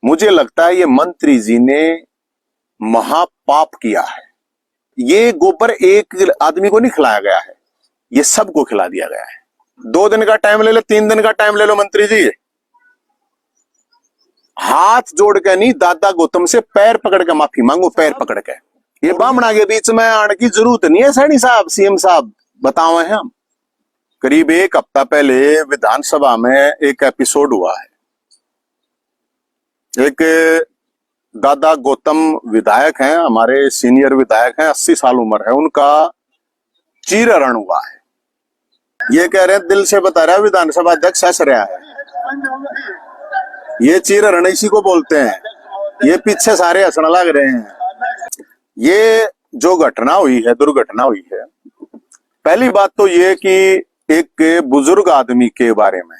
मुझे लगता है ये मंत्री जी ने महापाप किया है। ये गोबर एक आदमी को नहीं खिलाया गया है, ये सबको खिला दिया गया है। 2 दिन का टाइम ले लो, 3 दिन का टाइम ले लो मंत्री जी, हाथ जोड़ के नहीं, दादा गौतम से पैर पकड़ के माफी मांगो, पैर पकड़ के। ये बामणा के बीच में आने की जरूरत नहीं है। सैनी साहब, सीएम साहब बताओ हैं हम। करीब 1 हफ्ता पहले विधानसभा में एक एपिसोड हुआ है। एक दादा गौतम विधायक हैं, हमारे सीनियर विधायक हैं, 80 साल उम्र है उनका, चीरहरण हुआ है। ये कह रहे हैं, दिल से बता रहा है विधानसभा अध्यक्ष हंस रहा है। ये चीरहरण इसी को बोलते हैं। ये पीछे सारे हंसने लग रहे हैं। ये जो घटना हुई है, दुर्घटना हुई है, पहली बात तो ये कि एक बुजुर्ग आदमी के बारे में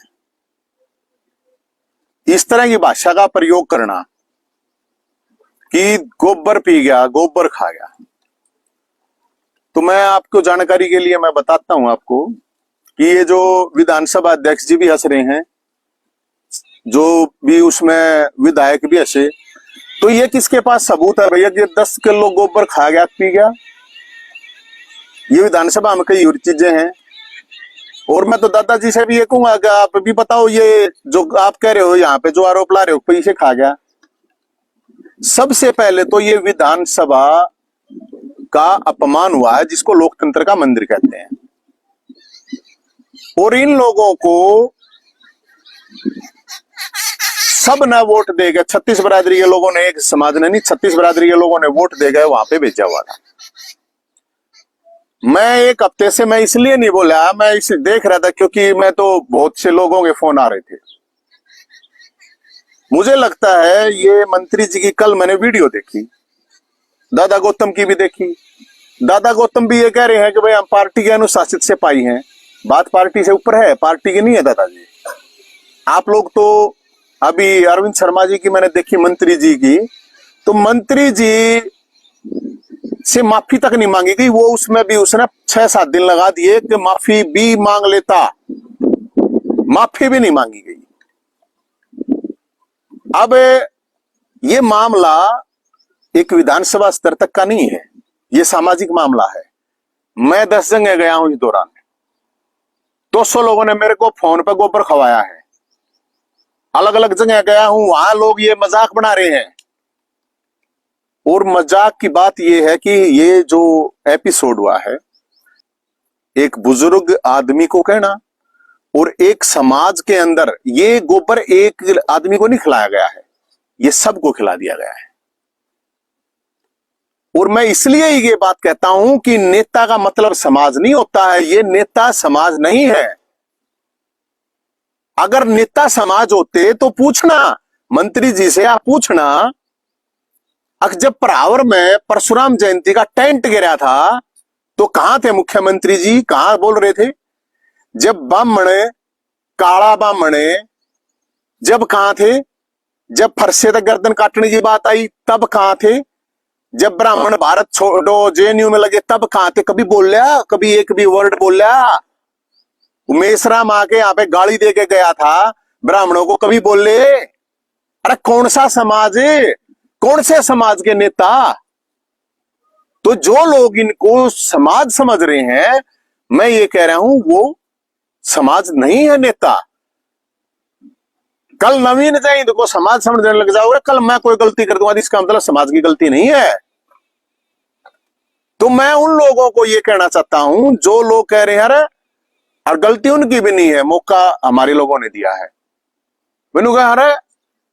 इस तरह की भाषा का प्रयोग करना कि गोबर पी गया, गोबर खा गया। तो मैं आपको जानकारी के लिए मैं बताता हूं आपको कि ये जो विधानसभा अध्यक्ष जी भी हंस रहे हैं, जो भी उसमें विधायक भी हंसे, तो ये किसके पास सबूत है भैया कि 10 किलो गोबर खा गया, पी गया? ये विधानसभा में कई और चीजें हैं। और मैं तो दादाजी से भी ये कहूंगा कि आप भी बताओ, ये जो आप कह रहे हो यहाँ पे जो आरोप ला रहे हो पैसे खा गया, सबसे पहले तो ये विधानसभा का अपमान हुआ है, जिसको लोकतंत्र का मंदिर कहते हैं। और इन लोगों को सब न वोट दे गए, 36 बरादरी के लोगों ने, एक समाज ने नहीं, 36 बरादरी के लोगों ने वोट दे गए, वहां पे भेजा हुआ था। मैं 1 हफ्ते से मैं इसलिए नहीं बोला, मैं इसे देख रहा था क्योंकि मैं तो बहुत से लोगों के फोन आ रहे थे। मुझे लगता है ये मंत्री जी की, कल मैंने वीडियो देखी, दादा गौतम की भी देखी। दादा गौतम भी ये कह रहे हैं कि भाई हम पार्टी के अनुशासित से पाई हैं। बात पार्टी से ऊपर है, पार्टी की नहीं है दादाजी। आप लोग तो अभी अरविंद शर्मा जी की मैंने देखी, मंत्री जी की, तो मंत्री जी से माफी तक नहीं मांगी गई। वो उसमें भी उसने 6-7 दिन लगा दिए कि माफी भी मांग लेता, माफी भी नहीं मांगी गई। अब ये मामला एक विधानसभा स्तर तक का नहीं है, ये सामाजिक मामला है। मैं 10 जगह गया हूं इस दौरान, 200 लोगों ने मेरे को फोन पर गोबर खवाया है। अलग अलग जगह गया हूं, वहां लोग ये मजाक बना रहे हैं। और मजाक की बात यह है कि ये जो एपिसोड हुआ है, एक बुजुर्ग आदमी को कहना और एक समाज के अंदर, ये गोबर एक आदमी को नहीं खिलाया गया है, ये सबको खिला दिया गया है। और मैं इसलिए ये बात कहता हूं कि नेता का मतलब समाज नहीं होता है, ये नेता समाज नहीं है। अगर नेता समाज होते तो पूछना, मंत्री जी से आप पूछना, जब परावर में परशुराम जयंती का टेंट गिरा था तो कहां थे मुख्यमंत्री जी, कहां बोल रहे थे? जब ब्राह्मण, काला ब्राह्मण, जब कहां थे? जब फरसे तक गर्दन काटने की बात आई तब कहां थे? जब ब्राह्मण भारत छोड़ो जेएनयू में लगे तब कहां थे? कभी बोल लिया? कभी एक भी वर्ड बोल लिया? मेसराम आके यहाँ पे गाली दे के गया था ब्राह्मणों को, कभी बोल ले? अरे कौन सा समाज है, कौन से समाज के नेता? तो जो लोग इनको समाज समझ रहे हैं, मैं ये कह रहा हूं वो समाज नहीं है नेता। कल नवीन जैन को समाज समझने लग जाओगे, कल मैं कोई गलती कर दूंगा इसका मतलब समाज की गलती नहीं है। तो मैं उन लोगों को ये कहना चाहता हूं जो लोग कह रहे हैं अरे, और गलती उनकी भी नहीं है, मौका हमारे लोगों ने दिया है। मैंने कहा अरे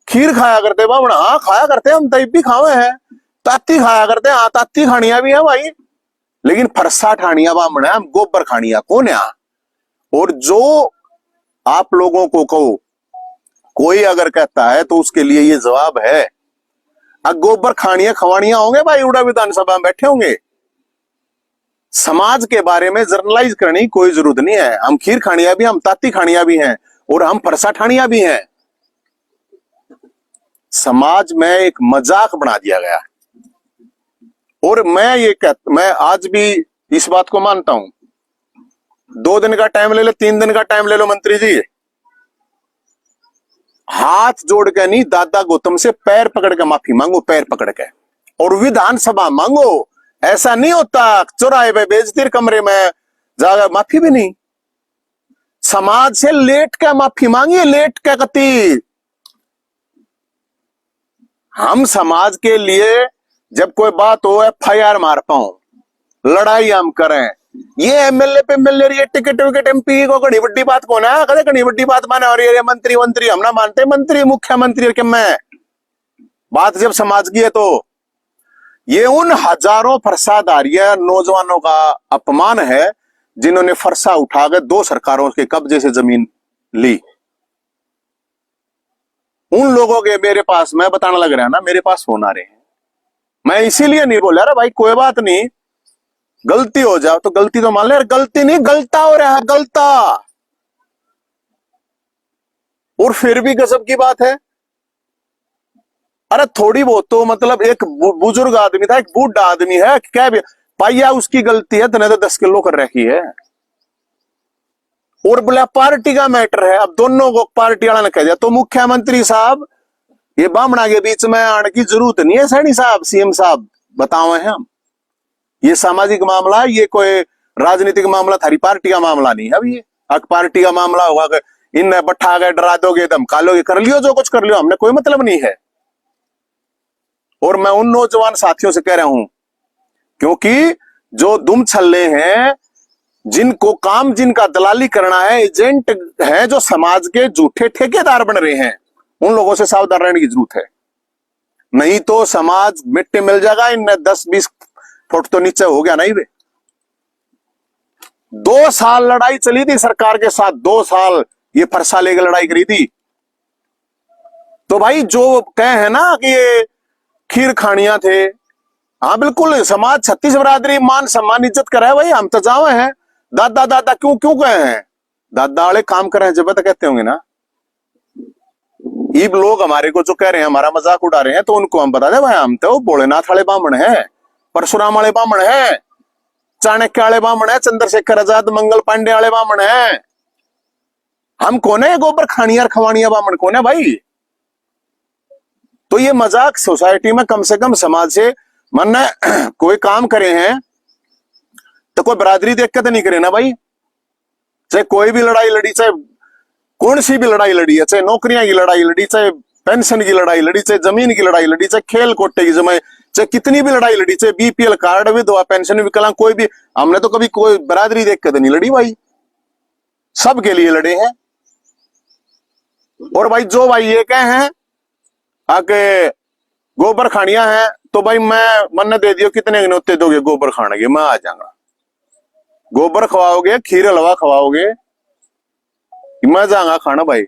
खीर खाया करते बाबा, हाँ खाया करते, हम तब भी खावे हैं, ताती खाया करते, हाँ ताती खानिया भी है भाई, लेकिन फरसा ठानिया बामण है, हम गोबर खानिया कौन है? और जो आप लोगों को कहो, कोई अगर कहता है तो उसके लिए ये जवाब है, अब गोबर खानिया खवानिया होंगे भाई, उड़ा विधानसभा में बैठे होंगे। समाज के बारे में जर्नलाइज करने की कोई जरूरत नहीं है। हम खीर खानिया भी, हम ताती खानिया भी हैं, और हम फरसा ठानिया भी हैं। समाज में एक मजाक बना दिया गया। और मैं आज भी इस बात को मानता हूं, 2 दिन का टाइम ले लो, 3 दिन का टाइम ले लो मंत्री जी, हाथ जोड़ के नहीं, दादा गौतम से पैर पकड़ के माफी मांगो, पैर पकड़ के, और विधानसभा मांगो। ऐसा नहीं होता चौराहे पे बेइज्जती कमरे में जाकर माफी भी नहीं। समाज से लेट के माफी मांगिए, लेट के कति। हम समाज के लिए जब कोई बात हो FIR मार पाओ, लड़ाई हम करें। ये एमएलए पे मिल रही है टिकट विकेट, MP को घनी बड़ी बात कौन है, कदे घनी बड़ी बात माने। और ये मंत्री मंत्री हम ना मानते, मंत्री मुख्यमंत्री के मैं बात जब समाज की है तो ये उन हजारों फरसाधारी नौजवानों का अपमान है जिन्होंने फरसा उठाकर 2 सरकारों के कब्जे से जमीन ली। उन लोगों के मेरे पास, मैं बताने लग रहा है ना, मेरे पास फोन आ रहे हैं। मैं इसीलिए नहीं बोला रहा भाई कोई बात नहीं, गलती हो जाओ तो गलती तो मान ले, गलती नहीं गलता हो रहा है, गलता। और फिर भी गजब की बात है, अरे थोड़ी बहुत तो मतलब एक बुजुर्ग आदमी था, एक बूढ़ा आदमी है, क्या भी पाइया उसकी गलती है, तने तो 10 किलो कर रखी है। और बोला पार्टी का मैटर है, अब दोनों को पार्टी वाला ने कह दिया तो मुख्यमंत्री साहब ये बामणा के बीच में आने की जरूरत नहीं है। सैनी साहब, CM साहब बताओ हैं हम, ये सामाजिक मामला है, ये कोई राजनीतिक मामला, थारी पार्टी का मामला नहीं है। अब ये अक पार्टी का मामला होगा, इन बैठा गए, डरा दोगे, धमका लोगे, कर लियो जो कुछ कर लियो, हमने कोई मतलब नहीं है। और मैं उन नौजवान साथियों से कह रहा हूं, क्योंकि जो दुम छल्ले हैं, जिनको काम, जिनका दलाली करना है, एजेंट है, जो समाज के झूठे ठेकेदार बन रहे हैं, उन लोगों से सावधान रहने की जरूरत है। नहीं तो समाज मिट्टी मिल जाएगा। इन 10-20 फुट तो नीचे हो गया नहीं वे। 2 साल लड़ाई चली थी सरकार के साथ, 2 साल ये फरसा लेकर लड़ाई करी थी। तो भाई जो कहे हैं ना कि ये खीर खानिया थे, हाँ बिल्कुल, समाज 36 बरादरी मान सम्मान इज्जत करे भाई, हम तो जावे हैं। दादा दादा क्यों क्यों कहे हैं, दादा वाले काम कर रहे हैं जब तक कहते होंगे ना। ये लोग हमारे को जो कह रहे हैं, हमारा मजाक उड़ा रहे हैं, तो उनको हम बता दे भाई, हम तो भोलेनाथ वाले बामण हैं, परशुराम वाले बामण हैं, चाणक्य वाले बामण है, चंद्रशेखर आजाद, मंगल पांडे वाले बामण हैं। हम कौन है गोबर खानियार खवानिया बामण कौन है भाई। तो ये मजाक सोसाइटी में कम से कम समाज से मन कोई काम करे हैं तो कोई बरादरी देख के तो नहीं करे ना भाई। चाहे कोई भी लड़ाई लड़ी, चाहे कौन सी भी लड़ाई लड़ी है, चाहे नौकरियां की लड़ाई लड़ी, चाहे पेंशन की लड़ाई लड़ी, चाहे जमीन की लड़ाई लड़ी, चाहे खेल कोटे की जमाई, चाहे कितनी भी लड़ाई लड़ी, चाहे BPL कार्ड, विधवा पेंशन, विकलांग, कोई भी, हमने तो कभी कोई बरादरी देख के तो नहीं लड़ी भाई, सबके लिए लड़े हैं। और भाई जो भाई ये कहे हैं आके गोबर खानिया है, तो भाई मैं मन दे दियो, कितने न्योते दोगे गोबर खाने के, मैं आ जाऊंगा। गोबर खवाओगे, खीर हलवा खवाओगे, मैं जाऊंगा खाना भाई।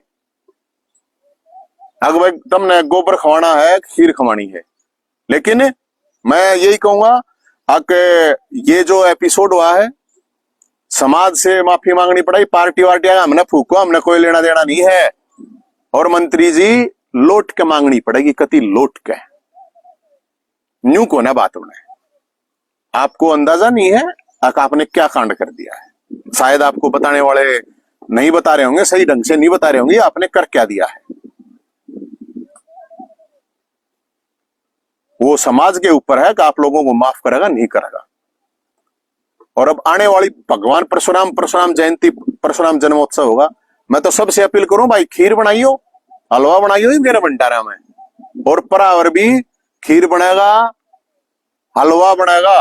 अगर भाई तुमने गोबर खवाना है, खीर खवानी है, लेकिन मैं यही कहूंगा आके ये जो एपिसोड हुआ है, समाज से माफी मांगनी पड़ेगी। पार्टी वार्टी हमने फूको, हमने कोई लेना देना नहीं है। और मंत्री जी लौट के मांगनी पड़ेगी, कति लौट के, न्यू को ना बात उन्हें। आपको अंदाजा नहीं है आपने क्या कांड कर दिया है, शायद आपको बताने वाले नहीं बता रहे होंगे, सही ढंग से नहीं बता रहे होंगे आपने कर क्या दिया है। वो समाज के ऊपर है कि आप लोगों को माफ करेगा नहीं करेगा। और अब आने वाली भगवान परशुराम जयंती, परशुराम जन्मोत्सव होगा, मैं तो सबसे अपील करूं भाई, खीर बनाइयो, हलवा बनाइयो ही मेरे भंडारा में, और परावर भी खीर बनेगा, हलवा बनेगा,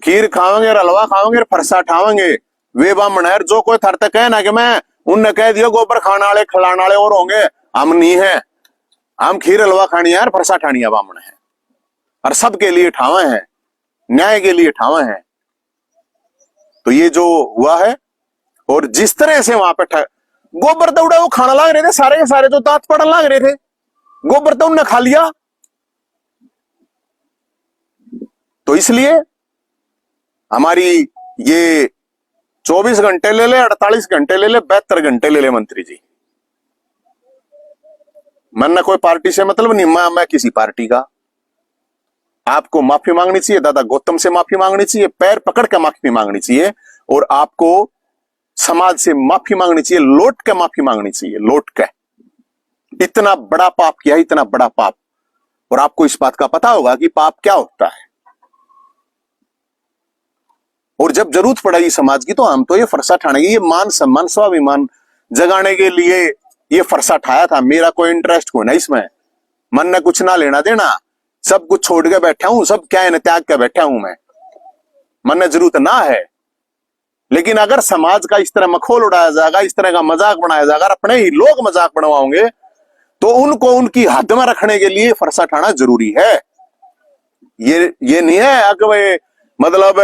खीर खावेंगे, हलवा खावेंगे, फरसा ठावेंगे। वे बामण है जो कोई थर तक है ना कि मैं उनने कह दिया गोबर खाने वाले खिलाने वाले और होंगे, हम नहीं है। हम खीर हलवा खानी है, फरसा ठानी है, बामण है, और सबके लिए ठावे हैं, न्याय के लिए ठावे हैं। तो ये जो हुआ है, और जिस तरह से वहां पे गोबर दौड़ा वो खाना लाग रहे थे, सारे के सारे जो दांत पड़न लाग रहे थे, गोबर तो उनने खा लिया। तो इसलिए हमारी ये 24 घंटे ले ले, 48 घंटे ले ले, 72 घंटे ले ले मंत्री जी, मैं कोई पार्टी से मतलब नहीं, मैं किसी पार्टी का। आपको माफी मांगनी चाहिए, दादा गौतम से माफी मांगनी चाहिए, पैर पकड़ के माफी मांगनी चाहिए, और आपको समाज से माफी मांगनी चाहिए, लौट के माफी मांगनी चाहिए, लौट के। इतना बड़ा पाप किया, इतना बड़ा पाप। और आपको इस बात का पता होगा कि पाप क्या होता है। और जब जरूरत पड़ेगी समाज की तो हम तो ये फरसा ठानेंगे। ये मान सम्मान स्वाभिमान जगाने के लिए ये फरसा ठाया था। मेरा कोई इंटरेस्ट को ना इसमें, मन ने कुछ ना लेना देना, सब कुछ छोड़ के बैठा हूं, सब क्या है त्याग के बैठा हूं मैं, मन ने जरूरत ना है। लेकिन अगर समाज का इस तरह मखौल उड़ाया जाएगा, इस तरह का मजाक बनाया जाएगा, अपने ही लोग मजाक बनवाओगे, तो उनको उनकी हद में रखने के लिए फरसा ठाना जरूरी है। ये नहीं है अगर मतलब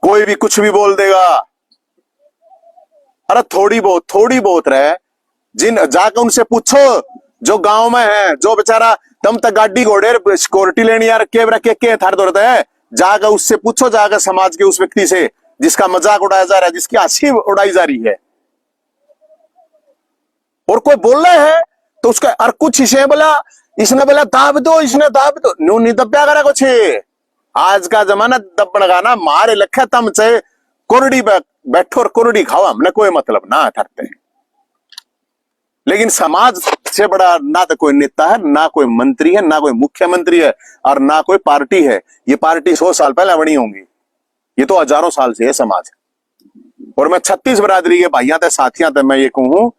कोई भी कुछ भी बोल देगा। अरे थोड़ी बहुत रहे, जिन जाकर उनसे पूछो जो गांव में है, जो बेचारा तम तक गाड़ी घोड़े सिक्योरिटी लेनी यार के थार दौड़त है, जाकर उससे पूछो, जाकर समाज के उस व्यक्ति से जिसका मजाक उड़ाया जा रहा है, जिसकी हंसी उड़ाई जा रही है। और कोई बोल रहा है तो उसका और कुछ इसे बोला, इसने बोला दाब दो, इसने दाब दो, नो नहीं दब्या करा कुछ। आज का जमाना दबन का ना, मारे लखे तम से कोरडी बैठो और कोरडी खाओ, हमने कोई मतलब ना थरते। लेकिन समाज से बड़ा ना तो कोई नेता है, ना कोई मंत्री है, ना कोई मुख्यमंत्री है, और ना कोई पार्टी है। ये पार्टी 100 साल पहले बनी होंगी, ये तो हजारों साल से है समाज। और मैं 36 बरादरी के भाइयों थे, साथियों थे, मैं ये कहूं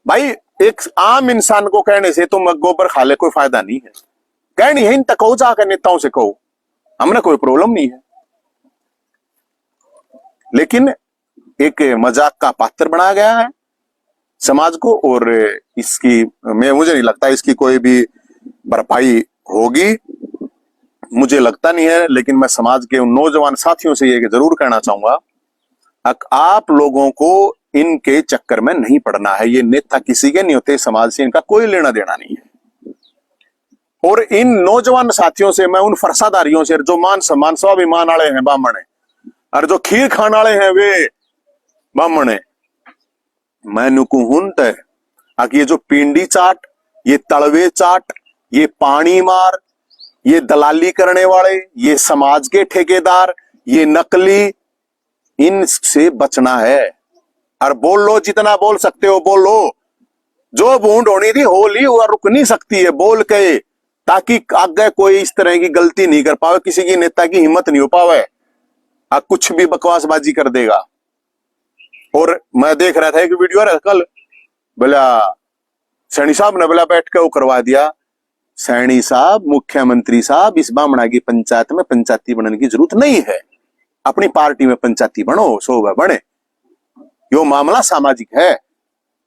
भाई, एक आम इंसान को कहने से तुम गोबर खा ले कोई फायदा नहीं है। कहनी है इन तक कहो, जाकर नेताओं से कहो, हमने कोई प्रॉब्लम नहीं है। लेकिन एक मजाक का पात्र बनाया गया है समाज को, और इसकी मुझे नहीं लगता इसकी कोई भी भरपाई होगी, मुझे लगता नहीं है। लेकिन मैं समाज के उन नौजवान साथियों से ये जरूर कहना चाहूंगा, आप लोगों को इनके चक्कर में नहीं पड़ना है। ये नेता किसी के नहीं होते, समाज से इनका कोई लेना देना नहीं है। और इन नौजवान साथियों से, मैं उन फरसादारियों से जो मान सम्मान स्वाभिमान वाले हैं बामण है, और जो खीर खाने वाले हैं वे बामण है, मैं नुकू हुंत है कि ये जो पिंडी चाट, ये तलवे चाट, ये पानी मार, ये दलाली करने वाले, ये समाज के ठेकेदार, ये नकली, इनसे बचना है। और बोल लो, जितना बोल सकते हो बोल लो। जो बूंद होनी थी होली, वो रुक नहीं सकती है बोल के, ताकि आगे कोई इस तरह की गलती नहीं कर पावे, किसी की नेता की हिम्मत नहीं हो पावे, कुछ भी बकवासबाजी कर देगा। और मैं देख रहा था एक वीडियो कल, बोला सैनी साहब ने बोला बैठ के वो करवा दिया। सैनी साहब, मुख्यमंत्री साहब, इस बामणा की पंचायत में पंचायती बनने की जरूरत नहीं है, अपनी पार्टी में पंचायती बनो, शोभा बने। यो मामला सामाजिक है,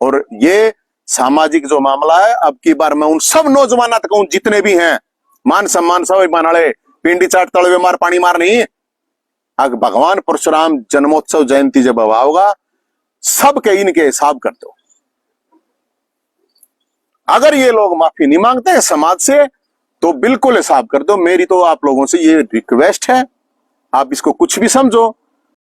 और ये सामाजिक जो मामला है, अब की बार मैं उन सब नौजवान तक कहूं जितने भी हैं, मान सम्मान सब वाले, पिंडी चाट तलवे मार पानी मार नहीं, अगर भगवान परशुराम जन्मोत्सव जयंती जब होगा, सबके इनके हिसाब कर दो। अगर ये लोग माफी नहीं मांगते हैं समाज से, तो बिल्कुल हिसाब कर दो। मेरी तो आप लोगों से ये रिक्वेस्ट है, आप इसको कुछ भी समझो,